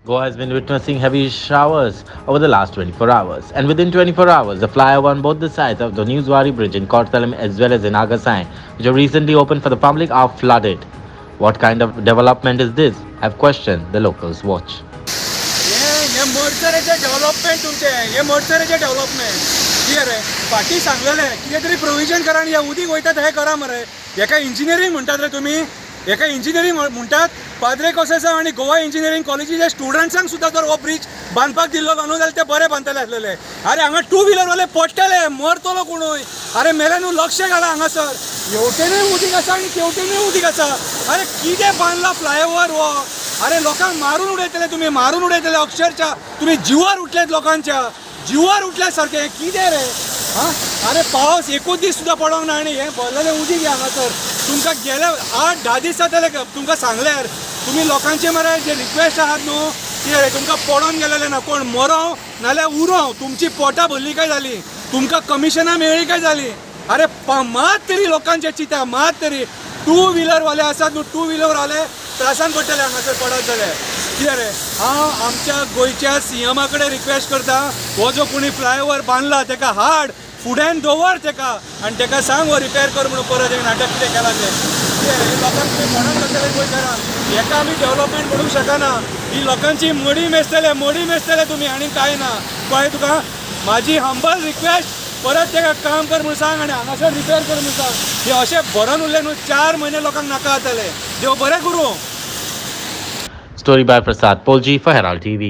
Goa has been witnessing heavy showers over the last 24 hours, and within 24 hours, the flyover on both the sides of the new Zuari bridge in Kortalam as well as in Agasai, which were recently opened for the public, are flooded. What kind of development is this? Have questioned the locals. Watch. हे मडसरेचे development तुमचे हे मडसरेचे development कितें रे फाटीं सांगलेलें कितें तरी provision करा आनी हे उदीक वयतात हें करा मरे हेका इंजिनियरींग म्हणटात रे तुमी हेका इंजिनियरींग म्हणटात पाद्रे कोसेसा आनी गोवा इंजिनियरींग कॉलेजीच्या स्टुडंट्सांक सुद्दां जर हो ब्रीज बांदपाक दिल्लो न्हू जाल्यार ते बरें बांदतले आसलेले अरे हांगा टू व्हिलरवाले पडटले मरतलो कोणूय अरे मेले न्हू लक्ष घाला हांगासर हेवटेनूय उदीक आसा आनी तेवटेनूय उदीक आसा अरे कितें बांदला फ्लायओवर हो अरे लोकांक मारून उडयतले तुम्ही मारून उडयतले अक्षरशः तुम्ही जीवार उठलेत लोकांच्या जीवार उठल्या सारखे कितें रे हां अरे पावस एकूच दीस सुद्दां पडोंक ना आनी हें भरलेलें उदीक घे हांगासर तुमकां गेले 8-10 दीस जातले तुमकां सांगल्यार तुमी लोकांचे मरे जे रिक्वेस्ट आहात न्हू कितें रे तुमकां पडोन गेलेले ना कोण मरो नाल्यार उरो तुमची पोटां भरली काय जाली तुमकां कमिशनां मेळ्ळी काय जाली अरे मात तरी लोकांचे चिंता मात तरी टू व्हिलरवाले आसात न्हू टू व्हिलरवाले त्रासान पडटले हांगासर पडत जाल्यार कितें रे हांव आमच्या गोंयच्या सीएमा कडेन रिक्वेस्ट करता हो जो कोणी फ्लायओवर बांदला तेका हाड फुड्यान दवर तेका आनी तेका सांग हो रिपेर कर म्हणून परत एक नाटक कितें केलां तें कितें रे लोकांक तुमी पडत जातले गोंयकारांक हेका आमी डेव्हलपमेंट म्हणूंक शकना ही लोकांची मडी मेजतले तुमी आनी कांय ना कळ्ळें तुका म्हाजी हंबल रिक्वेस्ट परत तेका काम कर म्हणून सांग आनी हांगासर रिपेर कर म्हणून सांग हे अशें भरून उरले न्हू 4 म्हयने लोकांक नाका जातले देव बरें करूं. Story by Prasad Polji for Herald TV.